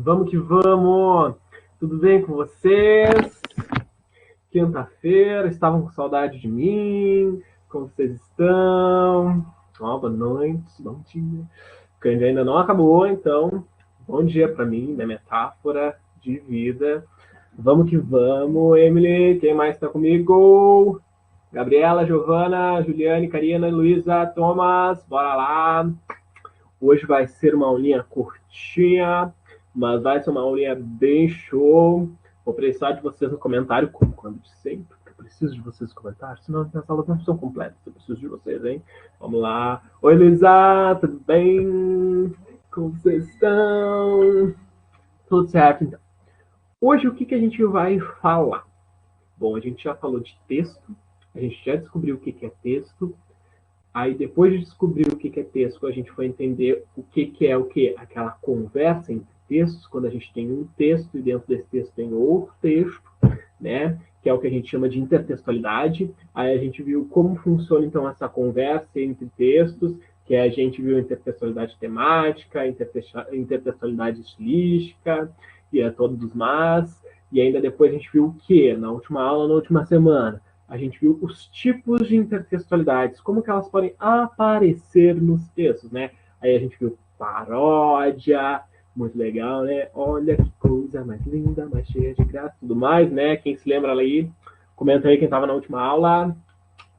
Vamos que vamos! Tudo bem com vocês? Quinta-feira, estavam com saudade de mim? Como vocês estão? Boa noite, bom dia. O candy ainda não acabou, então bom dia para mim, minha metáfora de vida. Vamos que vamos, Emily. Quem mais está comigo? Gabriela, Giovana, Juliane, Karina, Luísa, Thomas, bora lá. Hoje vai ser uma aulinha curtinha, mas vai ser uma aulinha bem show. Vou precisar de vocês no comentário, como quando de sempre, porque eu preciso de vocês no comentário, senão as aulas não são completas. Eu preciso de vocês, hein? Vamos lá. Oi, Luísa, tudo bem? Como vocês estão? Tudo certo, então. Hoje, o que a gente vai falar? Bom, a gente já falou de texto, a gente já descobriu o que é texto. Aí, depois de descobrir o que é texto, a gente foi entender o que é o quê? Aquela conversa entre textos, quando a gente tem um texto e dentro desse texto tem outro texto, né? Que é o que a gente chama de intertextualidade. Aí a gente viu como funciona, então, essa conversa entre textos, que a gente viu intertextualidade temática, intertextualidade estilística, e todos os mas. E ainda depois a gente viu o quê? Na última aula, na última semana, a gente viu os tipos de intertextualidades, como que elas podem aparecer nos textos, né? Aí a gente viu paródia, muito legal, né? Olha que coisa mais linda, mais cheia de graça, tudo mais, né? Quem se lembra aí, comenta aí quem estava na última aula.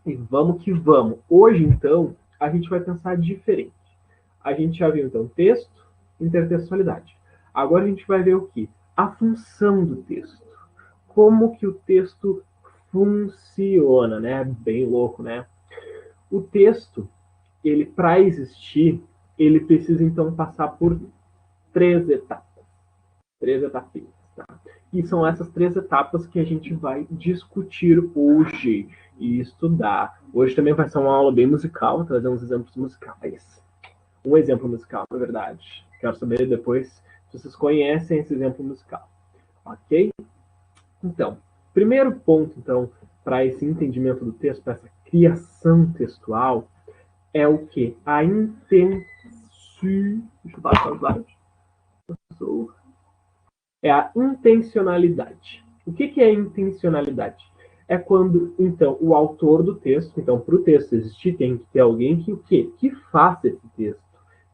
E vamos que vamos. Hoje, então, a gente vai pensar diferente. A gente já viu, então, texto, intertextualidade. Agora a gente vai ver o quê? A função do texto. Como que o texto funciona, né? Bem louco, né? O texto, ele para existir, ele precisa então passar por três etapas. Três etapinhas, tá? E são essas três etapas que a gente vai discutir hoje e estudar. Hoje também vai ser uma aula bem musical, trazer uns exemplos musicais. Um exemplo musical, na verdade. Quero saber depois se vocês conhecem esse exemplo musical. Ok? Então, primeiro ponto, então, para esse entendimento do texto, para essa criação textual, é o que? A intenção. Deixa eu baixar os lábios. É a intencionalidade. O que é intencionalidade? É quando, então, o autor do texto, então, para o texto existir, tem que ter alguém que o quê? Que faça esse texto,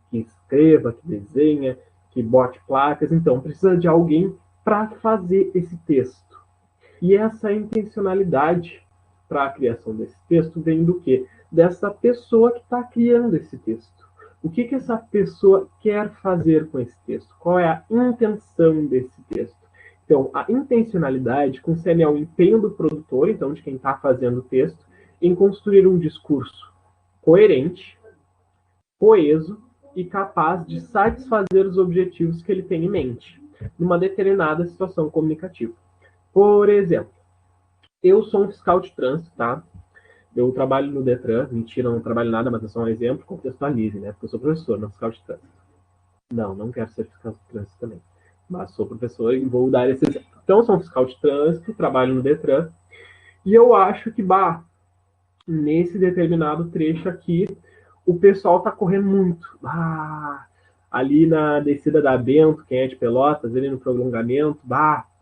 que escreva, que desenha, que bote placas. Então, precisa de alguém para fazer esse texto. E essa intencionalidade para a criação desse texto vem do quê? Dessa pessoa que está criando esse texto. O que essa pessoa quer fazer com esse texto? Qual é a intenção desse texto? Então, a intencionalidade concerne ao empenho do produtor, então de quem está fazendo o texto, em construir um discurso coerente, coeso e capaz de satisfazer os objetivos que ele tem em mente, numa determinada situação comunicativa. Por exemplo, eu sou um fiscal de trânsito, tá? Eu trabalho no Detran, mentira, não trabalho nada, mas é só um exemplo, contextualize, né? Porque eu sou professor, não fiscal de trânsito. Não quero ser fiscal de trânsito também. Mas sou professor e vou dar esse exemplo. Então, eu sou um fiscal de trânsito, trabalho no Detran, e eu acho que, nesse determinado trecho aqui, o pessoal tá correndo muito. Ali na descida da Bento, quem é de Pelotas, ali no prolongamento,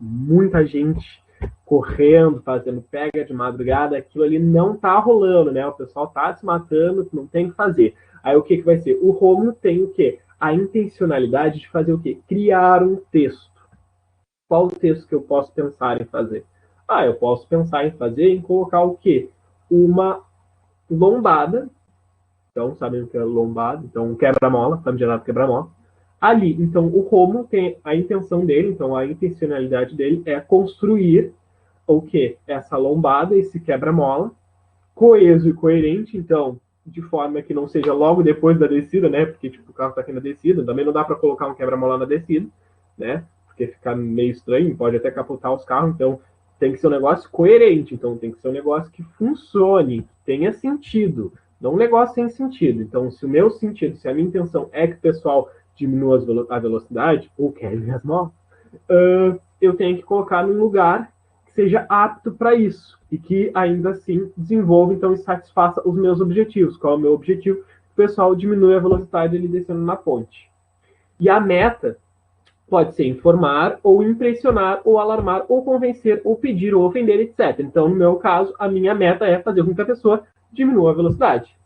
muita gente correndo, fazendo pega de madrugada, aquilo ali não tá rolando, né? O pessoal tá se matando, não tem o que fazer. Aí o que vai ser? O Rômulo tem o quê? A intencionalidade de fazer o quê? Criar um texto. Qual o texto que eu posso pensar em fazer? Eu posso pensar em colocar o quê? Uma lombada. Então, sabem o que é lombada? Então, um quebra-mola, famigerado quebra-mola. Ali, então, o Rômulo tem a intenção dele, então a intencionalidade dele é construir o quê? Essa lombada, esse quebra-mola, coeso e coerente, então, de forma que não seja logo depois da descida, né? Porque, tipo, o carro tá aqui na descida, também não dá para colocar um quebra-mola na descida, né? Porque fica meio estranho, pode até capotar os carros, então tem que ser um negócio coerente, então tem que ser um negócio que funcione, que tenha sentido, não um negócio sem sentido. Então, se o meu sentido, se a minha intenção é que o pessoal diminua a velocidade, ou quebre as motos, eu tenho que colocar num lugar que seja apto para isso e que ainda assim desenvolva então e satisfaça os meus objetivos. Qual é o meu objetivo? O pessoal diminui a velocidade ele descendo na ponte. E a meta Pode ser informar, ou impressionar, ou alarmar, ou convencer, ou pedir, ou ofender, etc. Então, no meu caso, a minha meta é fazer com que a pessoa diminua a velocidade.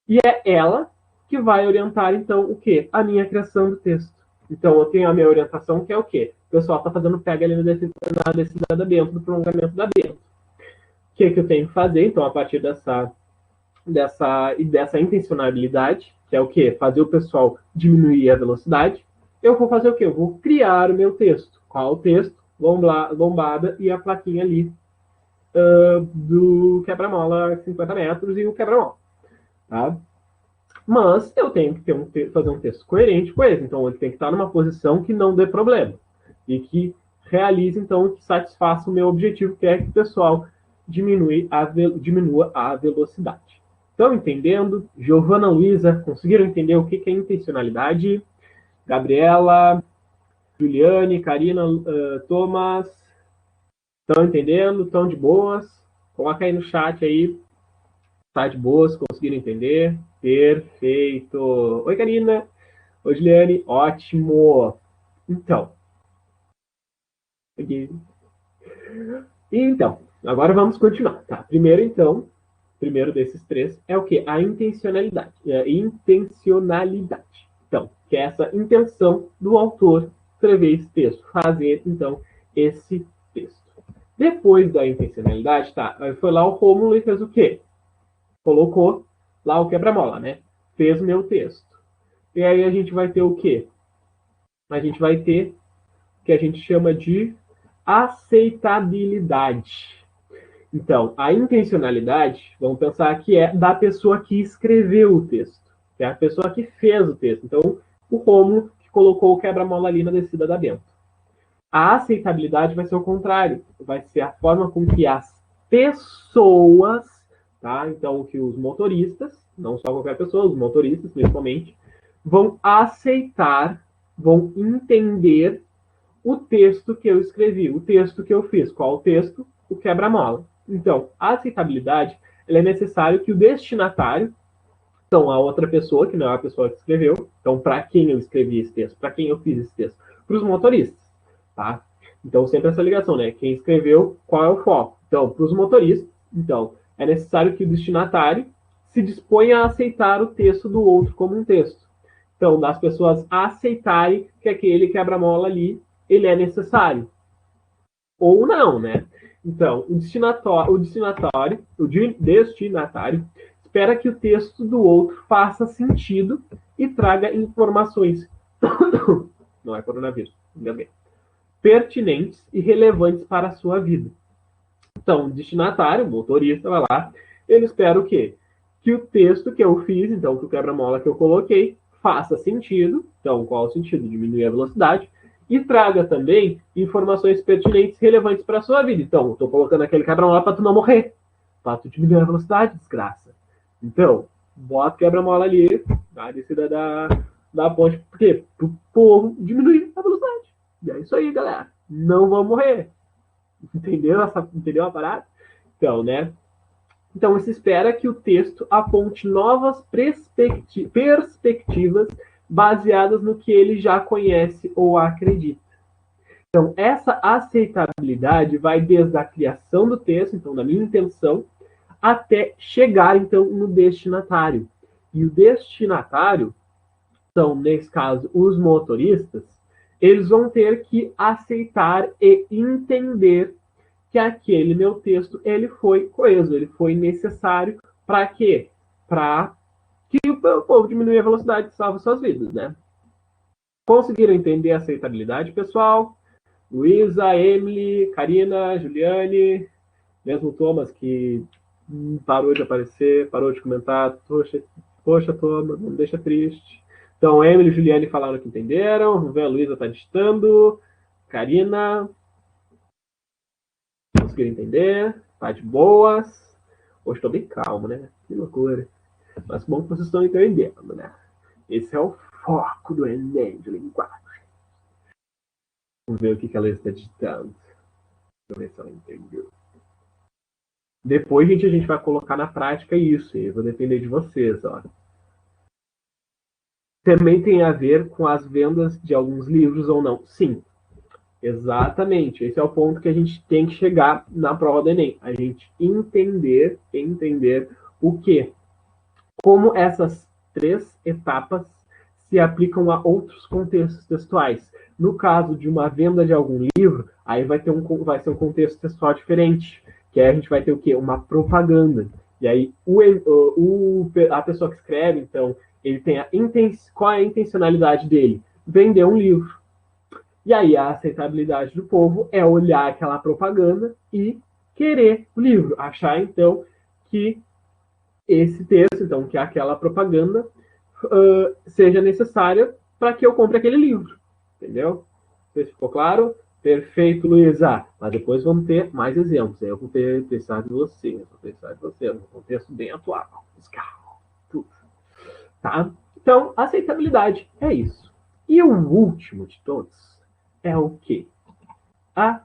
E é ela que vai orientar, então, o quê? A minha criação do texto. Então, eu tenho a minha orientação, que é o quê? O pessoal está fazendo pega ali na descida da Bento, do prolongamento da Bento. O que eu tenho que fazer? Então, a partir dessa intencionalidade, que é o quê? Fazer o pessoal diminuir a velocidade, eu vou fazer o quê? Eu vou criar o meu texto. Qual o texto? Lombada e a plaquinha ali do quebra-mola 50 metros e o quebra-mola. Tá? Mas eu tenho que fazer um texto coerente com ele. Então, ele tem que estar numa posição que não dê problema. E que realize, então, que satisfaça o meu objetivo, que é que o pessoal diminua a velocidade. Estão entendendo? Giovana, Luísa, conseguiram entender o que é intencionalidade? Gabriela, Juliane, Karina, Thomas, estão entendendo? Estão de boas? Coloca aí no chat aí. Tá de boas? Conseguiram entender? Perfeito. Oi, Karina. Oi, Juliane. Ótimo. Então. Então, agora vamos continuar. Tá? Primeiro desses três é o que? A intencionalidade. Intencionalidade. Então, que é essa intenção do autor escrever esse texto, fazer, então, esse texto. Depois da intencionalidade, tá? Foi lá o Rômulo e fez o quê? Colocou lá o quebra-mola, né? Fez o meu texto. E aí a gente vai ter o quê? A gente vai ter o que a gente chama de aceitabilidade. Então, a intencionalidade, vamos pensar que é da pessoa que escreveu o texto, que é a pessoa que fez o texto. Então, o Rômulo que colocou o quebra-mola ali na descida da Bento. A aceitabilidade vai ser o contrário, vai ser a forma com que as pessoas, tá? Então, que os motoristas, não só qualquer pessoa, os motoristas principalmente, vão aceitar, vão entender o texto que eu escrevi, o texto que eu fiz. Qual o texto? O quebra-mola. Então, a aceitabilidade, ela é necessário que o destinatário, então a outra pessoa, que não é a pessoa que escreveu, então para quem eu escrevi esse texto, para quem eu fiz esse texto, para os motoristas, tá? Então sempre essa ligação, né? Quem escreveu, qual é o foco? Então, para os motoristas, então é necessário que o destinatário se disponha a aceitar o texto do outro como um texto. Então, das pessoas aceitarem que aquele quebra-mola ali, ele é necessário. Ou não, né? Então, o destinatário espera que o texto do outro faça sentido e traga informações, não é coronavírus, ainda bem, pertinentes e relevantes para a sua vida. Então, o destinatário, o motorista, vai lá, ele espera o quê? Que o texto que eu fiz, então, que o quebra-mola que eu coloquei, faça sentido. Então, qual é o sentido? Diminuir a velocidade. E traga também informações pertinentes e relevantes para a sua vida. Então, estou colocando aquele quebra-mola para tu não morrer. Para tu diminuir a velocidade, desgraça. Então, bota o quebra-mola ali, na descida da ponte. Por quê? Para o povo diminuir a velocidade. E é isso aí, galera. Não vão morrer. Entendeu a parada? Então, né? Então, se espera que o texto aponte novas perspectivas baseadas no que ele já conhece ou acredita. Então, essa aceitabilidade vai desde a criação do texto, então, da minha intenção, até chegar, então, no destinatário. E o destinatário, são, nesse caso, os motoristas, eles vão ter que aceitar e entender que aquele meu texto ele foi coeso, ele foi necessário para quê? Para que o povo diminua a velocidade e salve suas vidas, né? Conseguiram entender a aceitabilidade, pessoal? Luísa, Emily, Karina, Juliane, mesmo Thomas, que parou de aparecer, parou de comentar. Poxa, Thomas, não me deixa triste. Então, Emily e Juliane falaram que entenderam. Vamos ver, a Luísa está digitando. Karina, conseguiram entender? Tá de boas. Hoje estou bem calmo, né? Que loucura. Mas bom que vocês estão entendendo, né? Esse é o foco do Enem de linguagem. Vamos ver o que ela está digitando. Deixa eu ver se ela entendeu. Depois, gente, a gente vai colocar na prática isso. E eu vou depender de vocês, ó. também tem a ver com as vendas de alguns livros ou não? Sim, exatamente. Esse é o ponto que a gente tem que chegar na prova do Enem. A gente entender o que, como essas três etapas se aplicam a outros contextos textuais. No caso de uma venda de algum livro, aí vai ser um contexto textual diferente, que aí a gente vai ter o quê? Uma propaganda. E aí a pessoa que escreve, então, ele tem qual é a intencionalidade dele? Vender um livro. E aí a aceitabilidade do povo é olhar aquela propaganda e querer o livro, achar então que esse texto, então que aquela propaganda seja necessária para que eu compre aquele livro, entendeu? Não sei se ficou claro. Perfeito, Luísa. Mas depois vamos ter mais exemplos. Aí eu vou pensar de você, no contexto bem atual, musical, tudo. Tá? Então, aceitabilidade é isso. E o último de todos é o quê? A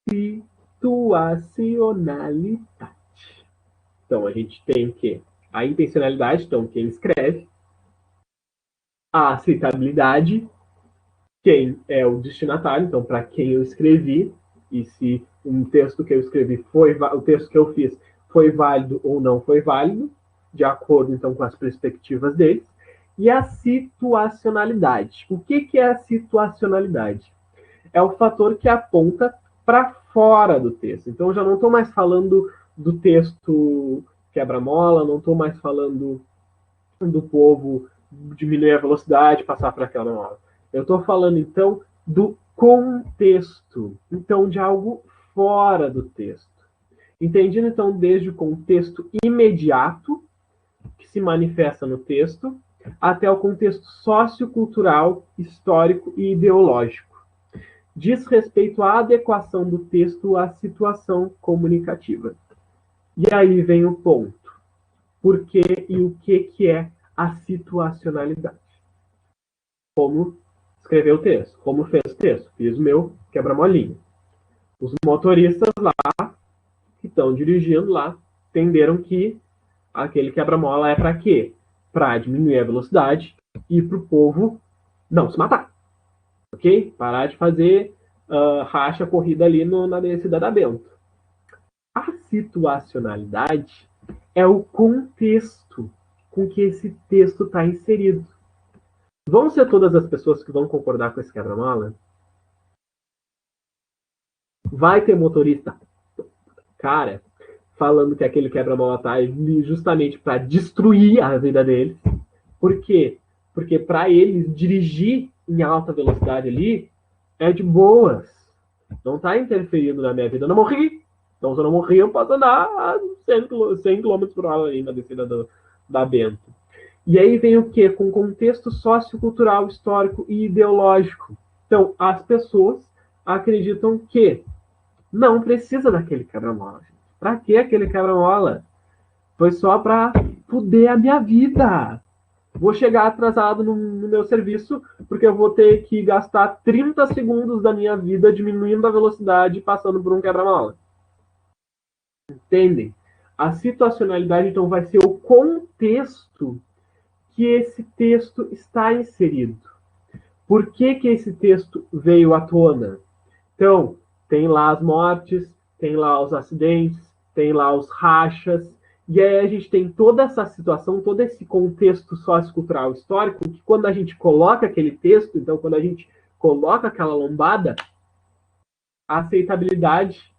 situacionalidade. Então, a gente tem o quê? A intencionalidade, então, quem escreve. A aceitabilidade, quem é o destinatário, então, para quem eu escrevi. E se um texto que eu escrevi o texto que eu fiz foi válido ou não foi válido, de acordo, então, com as perspectivas deles. E a situacionalidade. O que é a situacionalidade? É o fator que aponta para fora do texto. Então, eu já não estou mais falando do texto quebra-mola, não estou mais falando do povo diminuir a velocidade, passar para aquela mola. Eu estou falando, então, do contexto. Então, de algo fora do texto. Entendido, então, desde o contexto imediato, que se manifesta no texto, até o contexto sociocultural, histórico e ideológico. Diz respeito à adequação do texto à situação comunicativa. E aí vem o ponto. Por que e o que é a situacionalidade? Como escrever o texto, como fez o texto. Fiz o meu quebra-molinho. Os motoristas lá, que estão dirigindo lá, entenderam que aquele quebra-mola é para quê? Para diminuir a velocidade e para o povo não se matar. Ok? Parar de fazer racha corrida ali na descida da Bento. A situacionalidade é o contexto com que esse texto está inserido. Vão ser todas as pessoas que vão concordar com esse quebra-mola? Vai ter motorista, cara, falando que aquele quebra-mola está ali justamente para destruir a vida deles. Por quê? Porque para eles dirigir em alta velocidade ali é de boas. Não está interferindo na minha vida. Eu não morri. Então, se eu não morri, eu posso andar a 100 km por hora aí na descida da Bento. E aí vem o quê? Com contexto sociocultural, histórico e ideológico. Então, as pessoas acreditam que não precisa daquele quebra-mola. Para que aquele quebra-mola? Foi só para foder a minha vida. Vou chegar atrasado no meu serviço porque eu vou ter que gastar 30 segundos da minha vida diminuindo a velocidade e passando por um quebra-mola. Entendem? A situacionalidade, então, vai ser o contexto que esse texto está inserido. Por que esse texto veio à tona? Então, tem lá as mortes, tem lá os acidentes, tem lá os rachas, e aí a gente tem toda essa situação, todo esse contexto sociocultural histórico, que quando a gente coloca aquele texto, então quando a gente coloca aquela lombada, a aceitabilidade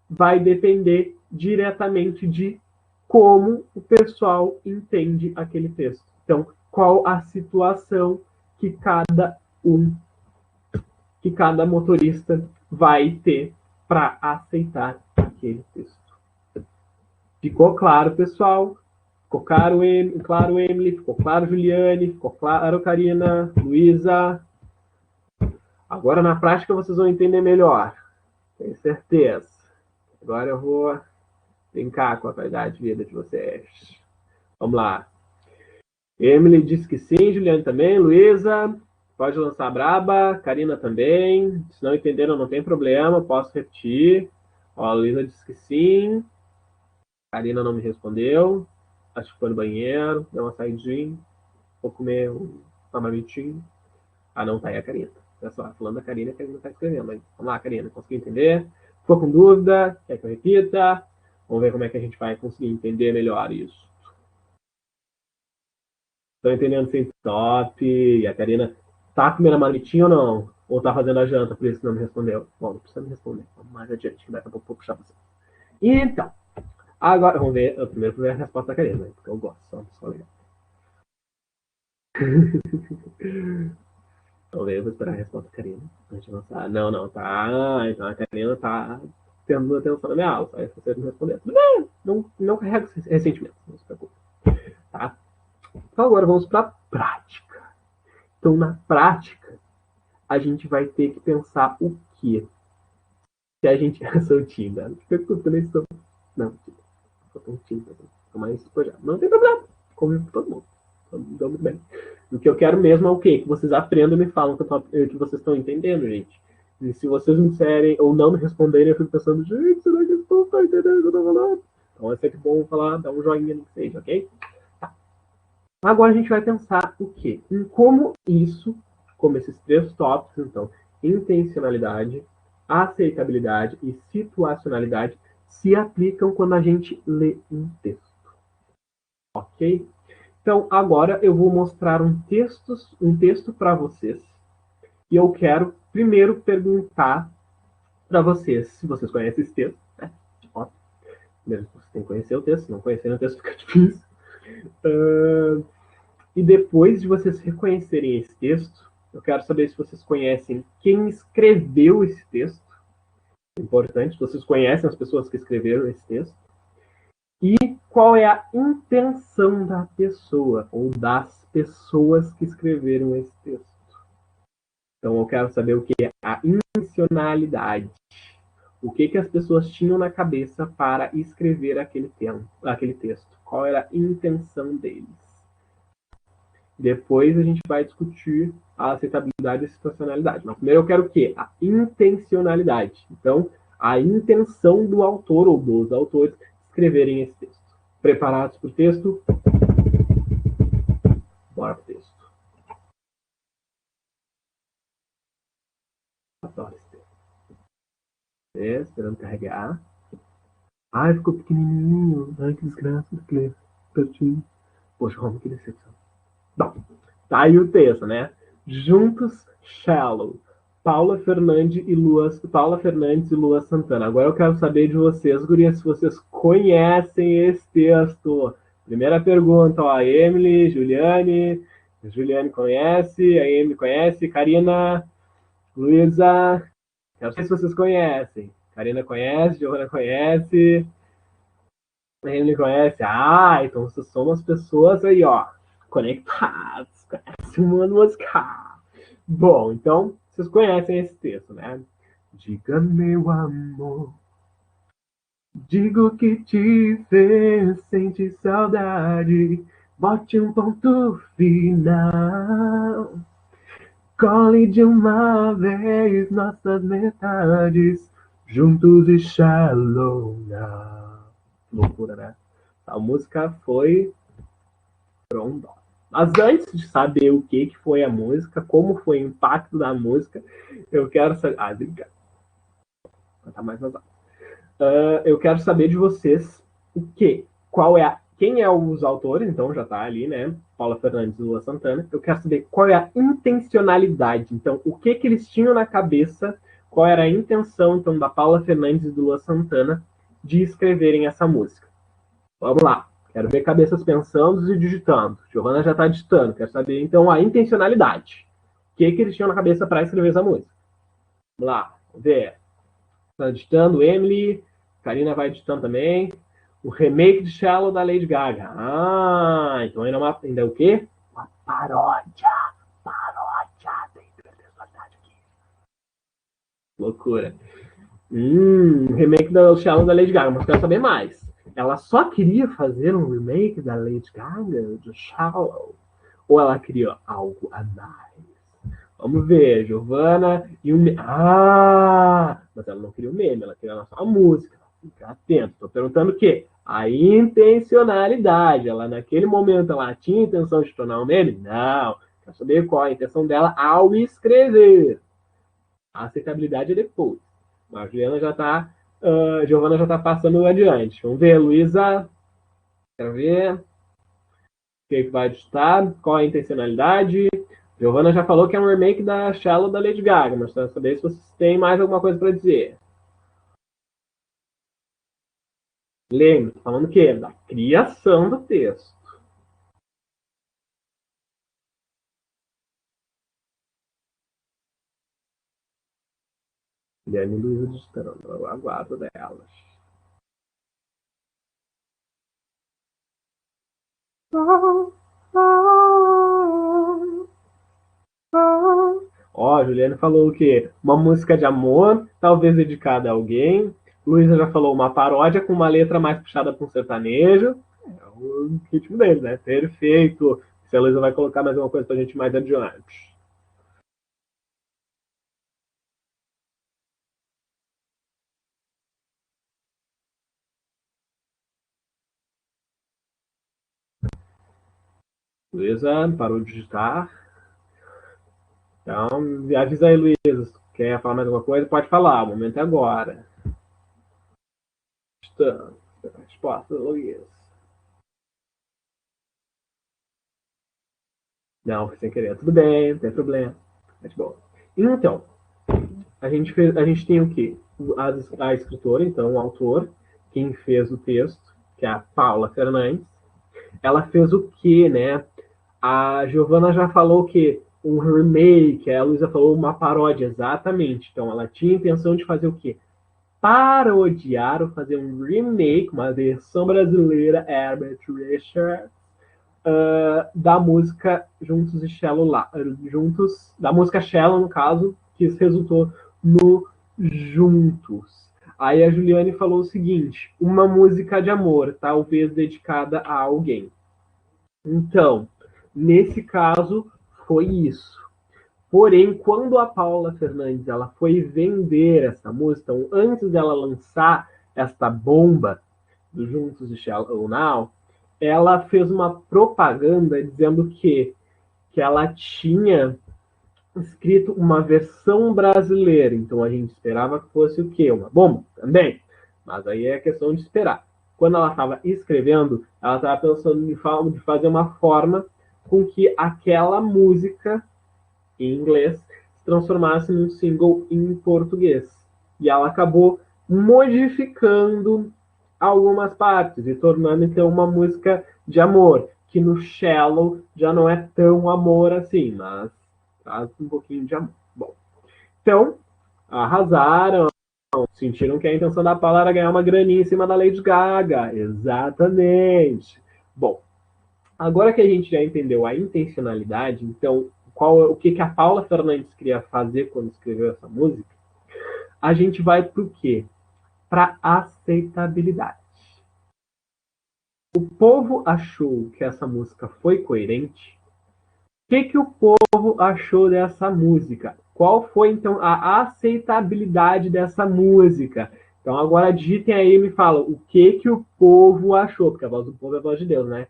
vai depender diretamente de como o pessoal entende aquele texto. Então, qual a situação que cada motorista vai ter para aceitar aquele texto. Ficou claro, pessoal? Ficou claro, Emily? Ficou claro, Juliane? Ficou claro, Karina? Luísa? Agora, na prática, vocês vão entender melhor. Tenho certeza. Agora eu vou brincar com a qualidade de vida de vocês. Vamos lá. Emily disse que sim, Juliane também, Luísa, pode lançar a braba, Karina também. Se não entenderam, não tem problema, posso repetir. Ó, a Luísa disse que sim. Karina não me respondeu. Acho que foi no banheiro, deu uma saidinha. vou comer uma marmitinha. Ah, não, tá aí a Karina. Olha só, falando da Karina, a Karina tá escrevendo aí. Vamos lá, Karina, conseguiu entender? Ficou com dúvida? Quer que eu repita? Vamos ver como é que a gente vai conseguir entender melhor isso. Estão entendendo sem top? E a Karina tá comendo a marmitinha ou não? Ou tá fazendo a janta, por isso que não me respondeu? Bom, não precisa me responder. Vamos mais adiante, que daqui a pouco vou puxar você. Então, agora, vamos ver. Eu primeiro vou ver a resposta da Karina, né? Porque eu gosto, só uma pessoa legal. Vamos ver, eu vou esperar a resposta da Karina. Antes de lançar. Não, não, tá. Então a Karina tá tendo atenção na minha aula. Só se você não responder. Tudo bem, não carrega ressentimentos, não se preocupe. Tá? Então agora vamos para a prática. Então, na prática, a gente vai ter que pensar o quê? Se a gente é soltinha, eu também sou. Não, sou tão tímida, sou mais despojado. Não tem problema, convivo com todo mundo. Então, muito bem. O que eu quero mesmo é o quê? Que vocês aprendam e me falam que vocês estão entendendo, gente. E se vocês me disserem ou não me responderem, eu fico pensando, gente, será que eu estou entendendo o que eu estou falando? Então é sempre bom falar, dar um joinha no que seja, ok? Tá. Agora a gente vai pensar o quê? Em como isso, como esses três tópicos, então, intencionalidade, aceitabilidade e situacionalidade, se aplicam quando a gente lê um texto. Ok? Então, agora eu vou mostrar um texto para vocês. E eu quero primeiro perguntar para vocês se vocês conhecem esse texto. Né? Ó, primeiro vocês têm que conhecer o texto. Se não conhecerem o texto, fica difícil. E depois de vocês reconhecerem esse texto, eu quero saber se vocês conhecem quem escreveu esse texto. É importante, se vocês conhecem as pessoas que escreveram esse texto. E qual é a intenção da pessoa, ou das pessoas que escreveram esse texto. Então, eu quero saber o que é a intencionalidade. O que as pessoas tinham na cabeça para escrever aquele texto. Qual era a intenção deles. Depois a gente vai discutir a aceitabilidade e a situacionalidade. Mas primeiro eu quero o quê? A intencionalidade. Então, a intenção do autor ou dos autores escreverem esse texto. Preparados para o texto? Bora para o texto. Adoro esse texto. Esperando carregar. Ai, ficou pequenininho. Ai, que desgraça. Pertinho. Poxa, como que decepção. Bom, tá aí o texto, né? Juntos, Shallow. Paula Fernandes e Lua Santana. Agora eu quero saber de vocês, gurias, se vocês conhecem esse texto. Primeira pergunta, ó, Emily, Juliane conhece, a Emily conhece, Karina, Luísa, quero saber se vocês conhecem. Karina conhece, Giovana conhece, a Emily conhece. Ah, então vocês são umas pessoas aí, ó, conectadas, conhecem uma música. Bom, então, vocês conhecem esse texto, né? Diga, meu amor, digo que te fez sentir saudade, bote um ponto final. Cole de uma vez nossas metades, juntos e shallow now. Loucura, né? A música foi pronto. Mas antes de saber o que foi a música, como foi o impacto da música, eu quero saber. Ah, obrigado. Tá mais nas eu quero saber de vocês o que? Quem é os autores, então já tá ali, né? Paula Fernandes e Lua Santana. Eu quero saber qual é a intencionalidade. Então, o que eles tinham na cabeça, qual era a intenção, então, da Paula Fernandes e do Lua Santana de escreverem essa música. Vamos lá. Quero ver cabeças pensando e digitando. Giovana já está digitando. Quero saber, então, a intencionalidade. O que eles tinham na cabeça para escrever essa música? Vamos lá. Vamos ver. Está digitando. Emily. Karina vai digitando também. O remake de Shallow da Lady Gaga. Ah, então ainda é o quê? Uma paródia. Tem personalidade aqui. Loucura. Remake do Shallow da Lady Gaga. Mas quero saber mais. Ela só queria fazer um remake da Lady Gaga, do Shallow? Ou ela queria algo a mais? Vamos ver, Giovana e o meme. Ah, mas ela não queria o meme, ela queria a música. Fica atento. Estou perguntando o quê? A intencionalidade. Ela, naquele momento, ela tinha intenção de tornar um meme? Não. Quer saber qual a intenção dela ao escrever. A aceitabilidade é depois. A Juliana já está... Giovana já está passando adiante. Vamos ver, Luísa. Quero ver. O que vai digitar? Qual a intencionalidade? Giovana já falou que é um remake da Shallow da Lady Gaga, mas para saber se vocês têm mais alguma coisa para dizer. Lembra, falando o quê? Da criação do texto. Guilherme e Luísa digitando, eu aguardo delas. Ó, a Juliana falou o quê? Uma música de amor, talvez dedicada a alguém. Luísa já falou uma paródia com uma letra mais puxada para um sertanejo. É o ritmo dele, né? Perfeito. Se a Luísa vai colocar mais uma coisa pra gente mais adiante. Luísa parou de digitar. Então, avisa aí, Luísa. Quer falar mais alguma coisa? Pode falar, o momento é agora. Resposta, Luísa. Não, foi sem querer. Tudo bem, não tem problema. Mas bom. Então, a gente tem o quê? A escritora, então, o autor, quem fez o texto, que é a Paula Fernandes. Ela fez o quê, né? A Giovana já falou que um remake, a Luísa falou uma paródia, exatamente. Então, ela tinha a intenção de fazer o quê? Parodiar ou fazer um remake, uma versão brasileira, Herbert Richards, da música Juntos e Shallow lá, Juntos, da música Shallow, no caso, que resultou no Juntos. Aí a Juliane falou o seguinte: uma música de amor, talvez dedicada a alguém. Então, nesse caso, foi isso. Porém, quando a Paula Fernandes ela foi vender essa música, então, antes dela lançar esta bomba do Juntos e Shallow Now, ela fez uma propaganda dizendo que ela tinha escrito uma versão brasileira. Então a gente esperava que fosse o quê? Uma bomba também. Mas aí é questão de esperar. Quando ela estava escrevendo, ela estava pensando de fazer uma forma com que aquela música em inglês se transformasse num single em português. E ela acabou modificando algumas partes e tornando então uma música de amor, que no Shallow já não é tão amor assim, mas traz um pouquinho de amor. Bom, então, arrasaram, sentiram que a intenção da Paula era ganhar uma graninha em cima da Lady Gaga. Exatamente. Bom, agora que a gente já entendeu a intencionalidade, então, o que a Paula Fernandes queria fazer quando escreveu essa música, a gente vai para o quê? Para aceitabilidade. O povo achou que essa música foi coerente. O que o povo achou dessa música? Qual foi, então, a aceitabilidade dessa música? Então, agora digitem aí e me falam o que o povo achou, porque a voz do povo é a voz de Deus, né?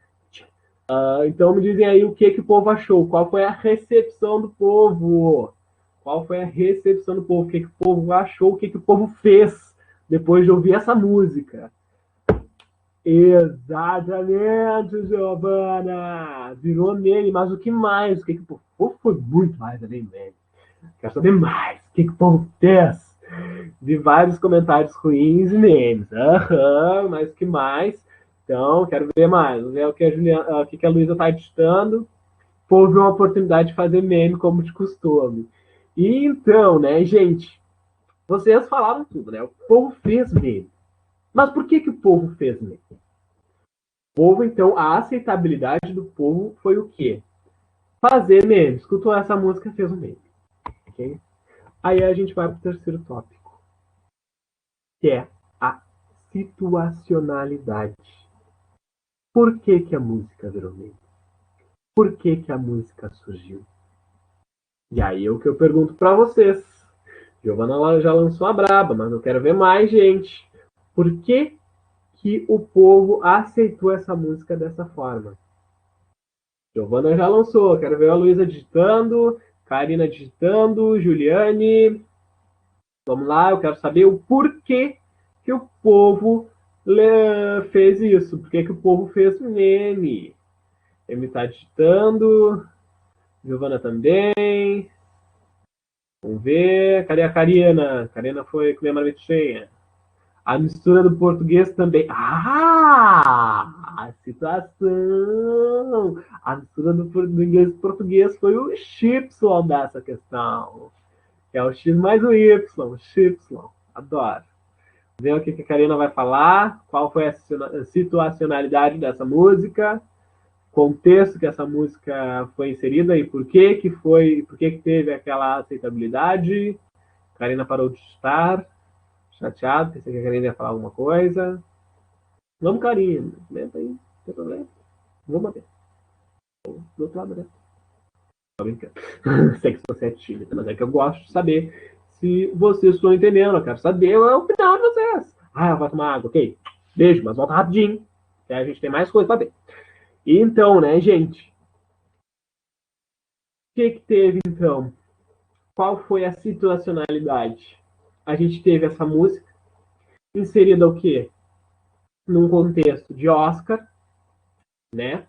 Então, me dizem aí o que o povo achou. Qual foi a recepção do povo? Qual foi a recepção do povo? O que o povo achou? O que o povo fez depois de ouvir essa música? Exatamente, Giovana! Virou meme, mas o que mais? O que o povo foi muito mais além do meme. Quero saber mais. O que o povo fez? Vi vários comentários ruins e memes. Mas o que mais? Então, quero ver mais. Vamos ver o que a Juliana, o que a Luísa está editando. O povo viu uma oportunidade de fazer meme como de costume. E então, né, gente? Vocês falaram tudo, né? O povo fez meme. Mas por que o povo fez meme? O povo, então, a aceitabilidade do povo foi o quê? Fazer meme. Escutou essa música, fez um meme. Okay? Aí a gente vai para o terceiro tópico, que é a situacionalidade. Por que a música virou meme? Por que a música surgiu? E aí é o que eu pergunto para vocês. Giovana já lançou a braba, mas eu quero ver mais, gente. Por que que o povo aceitou essa música dessa forma? Giovana já lançou, quero ver a Luísa digitando, Karina digitando, Juliane. Vamos lá, eu quero saber o porquê que o povo fez isso. Por que o povo fez meme? Ele está digitando, Giovana também. Vamos ver. Cadê a Karina? A Karina foi comer a marmita cheia. A mistura do português também. Ah! A situação! A mistura do inglês e português foi o Y dessa questão. É o X mais o Y. Y. Adoro. Ver o que a Karina vai falar. Qual foi a situacionalidade dessa música. Contexto que essa música foi inserida e por que foi, por que teve aquela aceitabilidade. Karina parou de estar chateado, pensei que a Karina ia falar alguma coisa. Vamos, Karina, comenta aí, não tem problema. Vou bater. Do outro lado, né? Tô brincando. Sei que você é tímida, mas é que eu gosto de saber se vocês estão entendendo. Eu quero saber a opinião de vocês. Ah, eu vou tomar água, ok. Beijo, mas volta rapidinho. Que a gente tem mais coisa pra ver. Então, né, gente? O que teve, então? Qual foi a situacionalidade? A gente teve essa música inserida o quê? Num contexto de Oscar, né?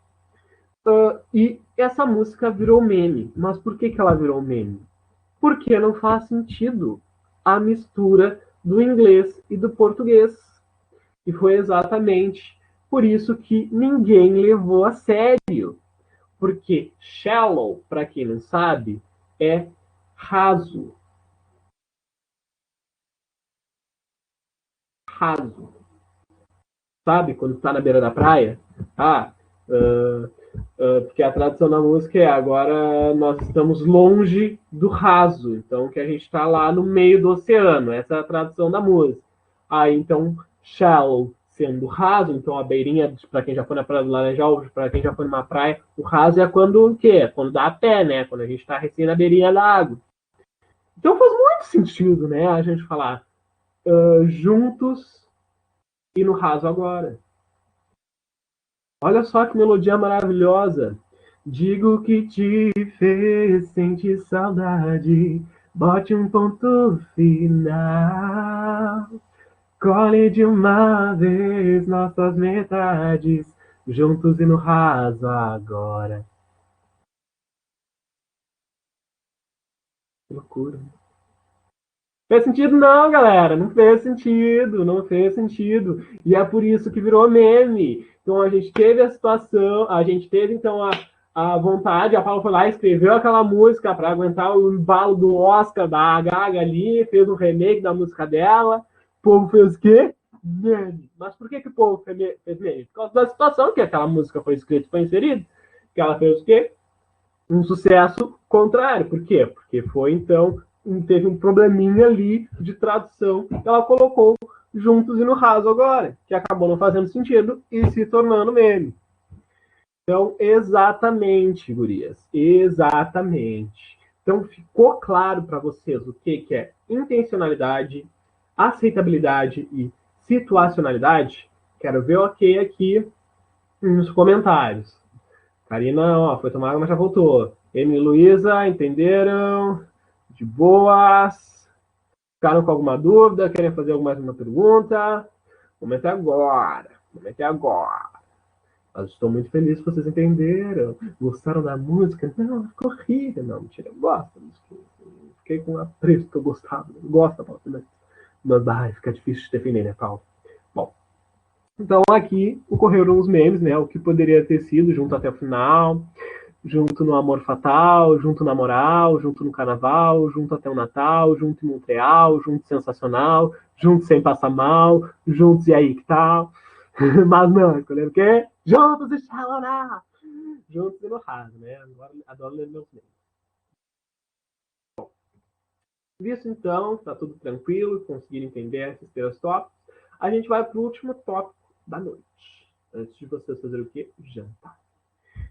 E essa música virou meme. Mas por que ela virou meme? Porque não faz sentido a mistura do inglês e do português. E foi exatamente por isso que ninguém levou a sério. Porque shallow, para quem não sabe, é raso. Raso. Sabe? Quando está na beira da praia. Ah, porque a tradução da música é agora nós estamos longe do raso. Então, que a gente está lá no meio do oceano. Essa é a tradução da música. Aí, então, shallow sendo raso, então a beirinha, para quem já foi na Praia do Laranjal, para quem já foi numa praia, o raso é quando o quê? Quando dá a pé, né? Quando a gente está recém na beirinha da água. Então faz muito sentido, né? A gente falar juntos e no raso agora. Olha só que melodia maravilhosa. Digo que te fez sentir saudade. Bote um ponto final. Colhe de uma vez nossas metades. Juntos e no raso agora. Que loucura. Fez sentido não, galera. Não fez sentido. Não fez sentido. E é por isso que virou meme. Então a gente teve a situação, a gente teve então a vontade, a Paula foi lá e escreveu aquela música para aguentar o embalo do Oscar da Gaga ali, fez um remake da música dela. O povo fez o quê? Meme. Mas por que o povo fez meme? Por causa da situação que aquela música foi escrita e foi inserida. Que ela fez o quê? Um sucesso contrário. Por quê? Porque foi então teve um probleminha ali de tradução que ela colocou juntos e no raso agora, que acabou não fazendo sentido e se tornando meme. Então, exatamente, gurias, exatamente. Então, ficou claro para vocês o que é intencionalidade, aceitabilidade e situacionalidade? Quero ver o ok aqui nos comentários. Karina, ó, foi tomar água, mas já voltou. Emily e Luísa, entenderam? De boas? Ficaram com alguma dúvida? Querem fazer mais uma pergunta? O momento é agora. O momento é agora. Mas estou muito feliz que vocês entenderam. Gostaram da música? Não, ficou horrível. Não, mentira, eu gosto da música. Fiquei com a preço que eu gostava. Eu gosto da Paulo Fernandes. Mas fica difícil de defender, né, Paulo? Bom, então aqui ocorreram os memes, né? O que poderia ter sido junto até o final, junto no Amor Fatal, junto na Moral, junto no Carnaval, junto até o Natal, junto em Montreal, junto Sensacional, junto Sem Passar Mal, juntos e aí que tal. Mas não, escolheram o quê? Juntos e Xalorá! Juntos e no raso, né? Agora adoro ler meus memes. Visto então, está tudo tranquilo, conseguiram entender esses três tópicos, a gente vai para o último tópico da noite. Antes de vocês fazerem o quê? Jantar.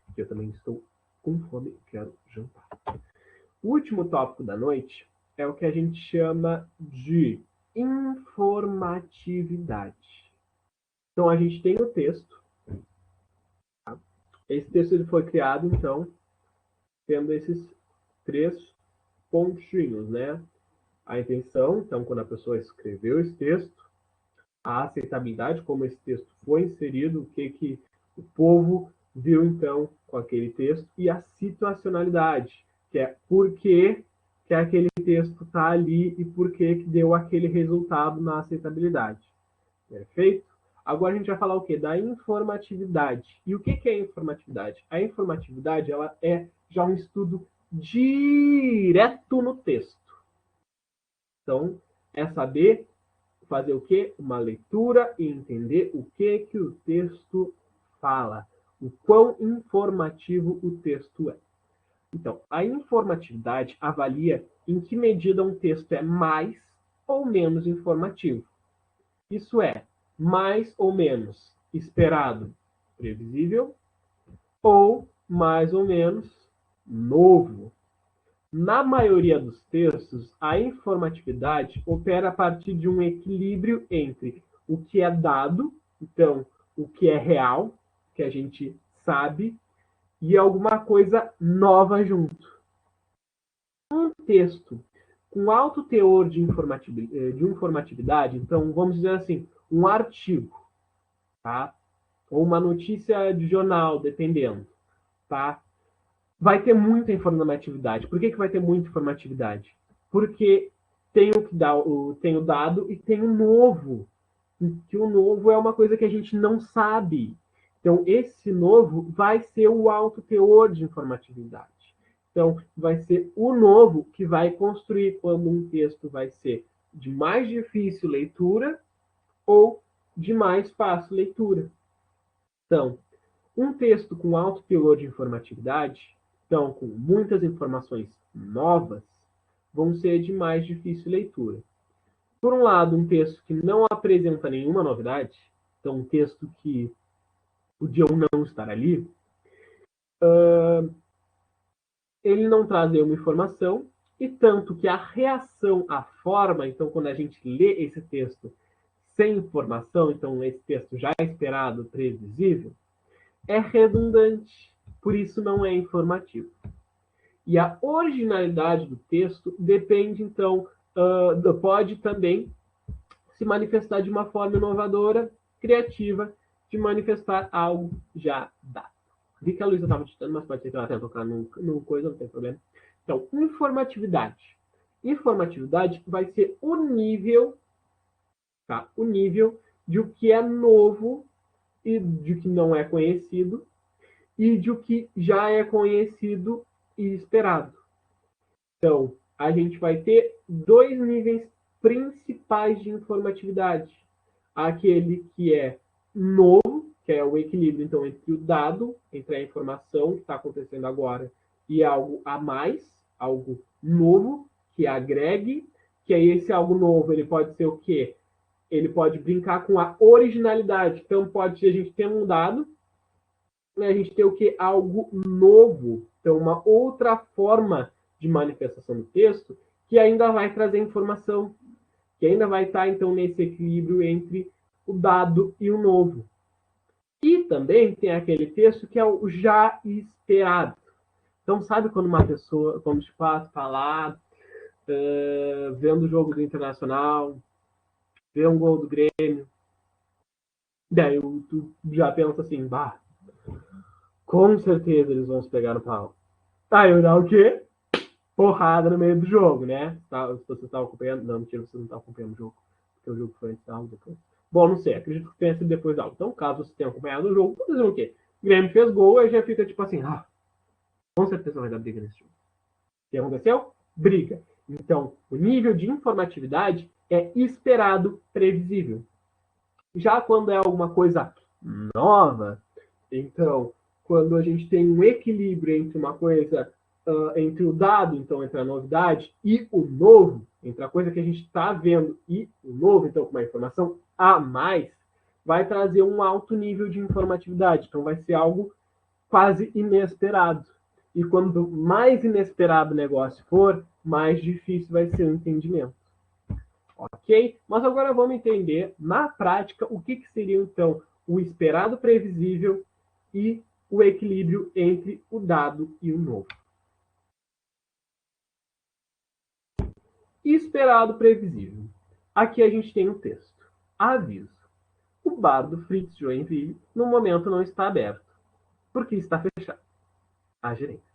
Porque eu também estou com fome e quero jantar. O último tópico da noite é o que a gente chama de informatividade. Então, a gente tem o texto. Tá? Esse texto ele foi criado, então, tendo esses 3 pontinhos, né? A intenção, então, quando a pessoa escreveu esse texto, a aceitabilidade, como esse texto foi inserido, o que o povo viu, então, com aquele texto, e a situacionalidade, que é por que aquele texto está ali e por que deu aquele resultado na aceitabilidade. Perfeito? Agora a gente vai falar o quê? Da informatividade. E o que é informatividade? A informatividade ela é já um estudo direto no texto. Então, é saber fazer o quê? Uma leitura e entender o que o texto fala, o quão informativo o texto é. Então, a informatividade avalia em que medida um texto é mais ou menos informativo. Isso é, mais ou menos esperado, previsível, ou mais ou menos novo. Na maioria dos textos, a informatividade opera a partir de um equilíbrio entre o que é dado, então, o que é real, que a gente sabe, e alguma coisa nova junto. Um texto com alto teor de informatividade, então, vamos dizer assim, um artigo, tá? Ou uma notícia de jornal, dependendo, tá? Vai ter muita informatividade. Por que vai ter muita informatividade? Porque tem o dado e tem o novo. Que o novo é uma coisa que a gente não sabe. Então, esse novo vai ser o alto teor de informatividade. Então, vai ser o novo que vai construir quando um texto vai ser de mais difícil leitura ou de mais fácil leitura. Então, um texto com alto teor de informatividade, então com muitas informações novas, vão ser de mais difícil leitura. Por um lado, um texto que não apresenta nenhuma novidade, então um texto que podia ou não estar ali, ele não traz nenhuma informação, e tanto que a reação à forma, então quando a gente lê esse texto sem informação, então esse texto já esperado, previsível, é redundante, por isso não é informativo. E a originalidade do texto depende, então, pode também se manifestar de uma forma inovadora, criativa, de manifestar algo já dado. Vi que a Luísa estava digitando, mas pode ser que ela tenha tocar no coisa, não tem problema. Então, informatividade. Informatividade vai ser o nível, tá? O nível de o que é novo e de o que não é conhecido e de o que já é conhecido e esperado. Então, a gente vai ter 2 níveis principais de informatividade. Aquele que é novo, que é o equilíbrio então entre o dado, entre a informação que está acontecendo agora e algo a mais, algo novo, que agregue, que aí esse algo novo ele pode ser o quê? Ele pode brincar com a originalidade. Então, pode a gente ter um dado, a gente ter o quê? Algo novo. Então, uma outra forma de manifestação do texto que ainda vai trazer informação, que ainda vai estar, então, nesse equilíbrio entre o dado e o novo. E também tem aquele texto que é o já esperado. Então, sabe quando uma pessoa, quando te faz falar, vendo o jogo do Internacional, vê um gol do Grêmio, daí tu já pensa assim, bah, com certeza eles vão se pegar no pau. Aí eu dá o quê? Porrada no meio do jogo, né? Se você estava acompanhando, não, mentira, você não estava acompanhando o jogo, porque o jogo foi antes da aula, depois. Bom, não sei, acredito que tenha sido depois da aula. Então, caso você tenha acompanhado o jogo, fazer o quê? O Grêmio fez gol, aí já fica tipo assim, com certeza vai dar briga nesse jogo. O que aconteceu? Briga. Então, o nível de informatividade é esperado, previsível. Já quando é alguma coisa nova, então, quando a gente tem um equilíbrio entre uma coisa, entre o dado, então, entre a novidade, e o novo, entre a coisa que a gente está vendo e o novo, então, com uma informação a mais, vai trazer um alto nível de informatividade. Então, vai ser algo quase inesperado. E quanto mais inesperado o negócio for, mais difícil vai ser o entendimento. Ok? Mas agora vamos entender, na prática, o que seria, então, o esperado previsível e o equilíbrio entre o dado e o novo. Esperado previsível. Aqui a gente tem um texto. Aviso. O bar do Fritz Joinville, no momento, não está aberto, porque está fechado. A gerência.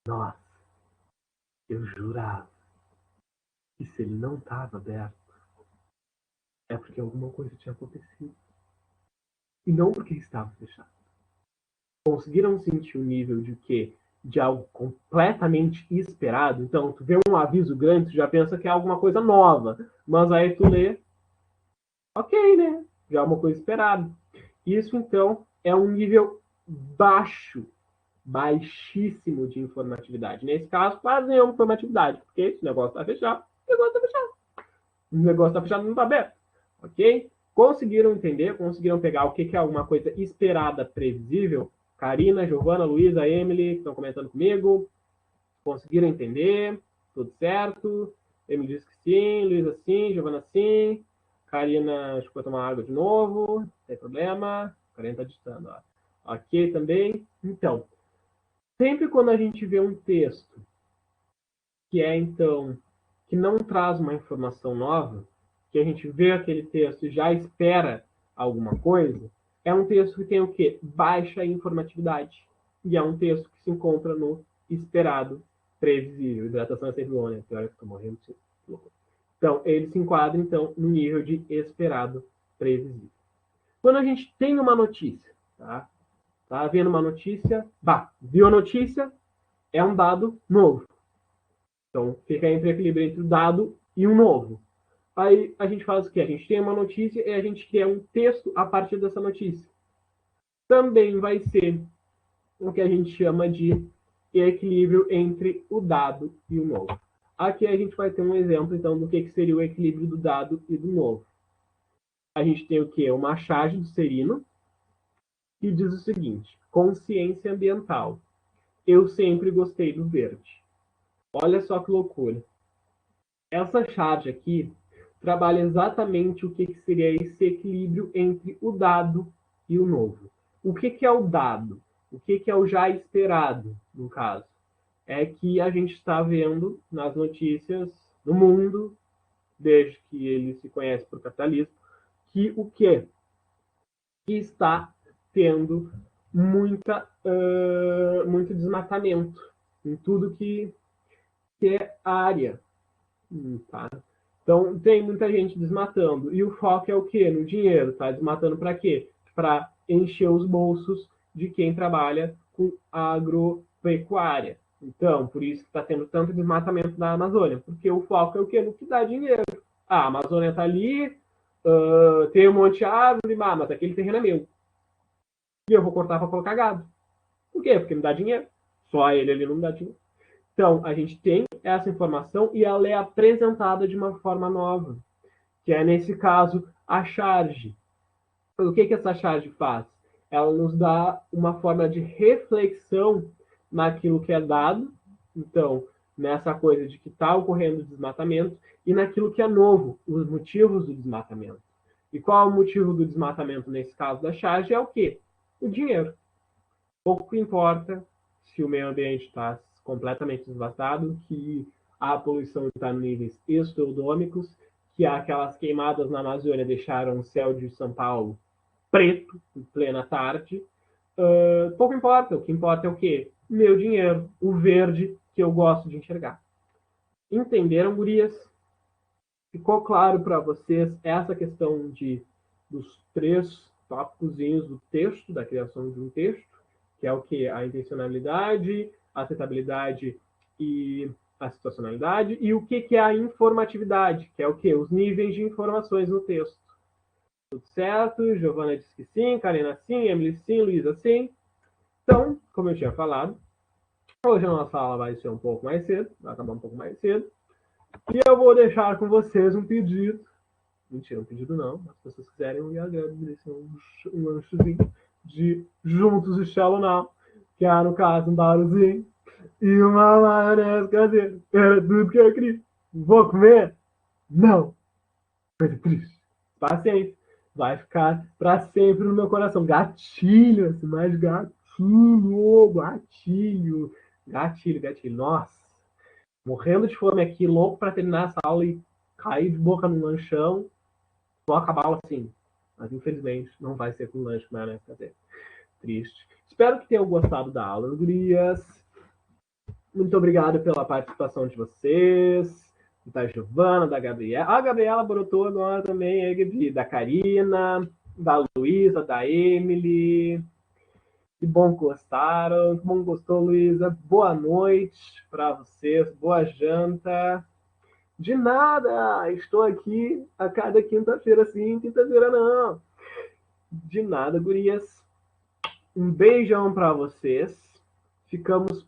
Nossa, eu jurava que se ele não estava aberto, é porque alguma coisa tinha acontecido. E não porque estava fechado. Conseguiram sentir o nível de quê? De algo completamente esperado. Então, tu vê um aviso grande, tu já pensa que é alguma coisa nova. Mas aí tu lê, ok, né? Já é uma coisa esperada. Isso, então, é um nível baixo, baixíssimo de informatividade. Nesse caso, quase nenhuma informatividade, porque esse negócio está fechado, o negócio está fechado. O negócio está fechado, não está aberto. Ok? Conseguiram entender? Conseguiram pegar o que é alguma coisa esperada, previsível? Karina, Giovana, Luísa, Emily, que estão comentando comigo. Conseguiram entender? Tudo certo? Emily disse que sim, Luísa sim, Giovana sim. Karina, acho que vai tomar água de novo, não tem problema. Karina está digitando, ó. Ok também. Então, sempre quando a gente vê um texto que é, então, que não traz uma informação nova, que a gente vê aquele texto e já espera alguma coisa, é um texto que tem o quê? Baixa informatividade. E é um texto que se encontra no esperado previsível. Hidratação é sempre bom, né? Pior que eu tô morrendo. Então, ele se enquadra, então, no nível de esperado previsível. Quando a gente tem uma notícia, tá vendo uma notícia, viu a notícia, é um dado novo. Então, fica entre equilíbrio entre o dado e o novo. Aí a gente faz o quê? A gente tem uma notícia e a gente cria um texto a partir dessa notícia. Também vai ser o que a gente chama de equilíbrio entre o dado e o novo. Aqui a gente vai ter um exemplo, então, do que seria o equilíbrio do dado e do novo. A gente tem o quê? Uma charge do Serino, que diz o seguinte: consciência ambiental. Eu sempre gostei do verde. Olha só que loucura. Essa charge aqui trabalha exatamente o que seria esse equilíbrio entre o dado e o novo. O que é o dado? O que é o já esperado, no caso? É que a gente está vendo nas notícias no mundo, desde que ele se conhece por capitalismo, que o quê? Que está tendo muito desmatamento em tudo que é área. Tá? Então, tem muita gente desmatando. E o foco é o quê? No dinheiro. Tá desmatando para quê? Para encher os bolsos de quem trabalha com agropecuária. Então, por isso que está tendo tanto desmatamento na Amazônia. Porque o foco é o quê? No que dá dinheiro. A Amazônia está ali, tem um monte de árvore, mas aquele terreno é meu. E eu vou cortar para colocar gado. Por quê? Porque não dá dinheiro. Só ele ali não dá dinheiro. Então, a gente tem essa informação e ela é apresentada de uma forma nova, que é, nesse caso, a charge. O que essa charge faz? Ela nos dá uma forma de reflexão naquilo que é dado, então, nessa coisa de que está ocorrendo o desmatamento, e naquilo que é novo, os motivos do desmatamento. E qual é o motivo do desmatamento nesse caso da charge? É o quê? O dinheiro. Pouco importa se o meio ambiente está completamente devastado, que a poluição está em níveis estratosféricos, que aquelas queimadas na Amazônia deixaram o céu de São Paulo preto em plena tarde. Pouco importa. O que importa é o quê? Meu dinheiro, o verde que eu gosto de enxergar. Entenderam, gurias? Ficou claro para vocês essa questão dos 3 tópicos do texto, da criação de um texto, que é o que? A intencionalidade, a acessibilidade e a situacionalidade, e o que é a informatividade, que é o que? Os níveis de informações no texto. Tudo certo? Giovana disse que sim, Karina sim, Emily sim, Luísa sim. Então, como eu tinha falado, hoje a nossa aula vai ser um pouco mais cedo, vai acabar um pouco mais cedo, e eu vou deixar com vocês um pedido. Mentira, um pedido não. Se as pessoas quiserem, eu agradeço um lanchezinho de juntos e Shallow Now, que é, no caso, um barulzinho e uma maionese caseira. Era tudo que eu queria. Vou comer? Não. Coisa triste. Paciência. Vai ficar para sempre no meu coração. Gatilho, assim, mais gatilho, gatilho. Gatilho, gatilho. Nossa, morrendo de fome aqui, louco para terminar essa aula e cair de boca no lanchão. Vou acabar a aula assim. Mas infelizmente não vai ser com lanche que vai fazer. Triste. Espero que tenham gostado da aula, gurias. Muito obrigado pela participação de vocês. Da Giovana, da Gabriela. A Gabriela brotou agora também, da Karina, da Luísa, da Emily. Que bom que gostaram. Que bom que gostou, Luísa. Boa noite para vocês. Boa janta. De nada. Estou aqui a cada quinta-feira, sim. Quinta-feira não. De nada, gurias. Um beijão para vocês. Ficamos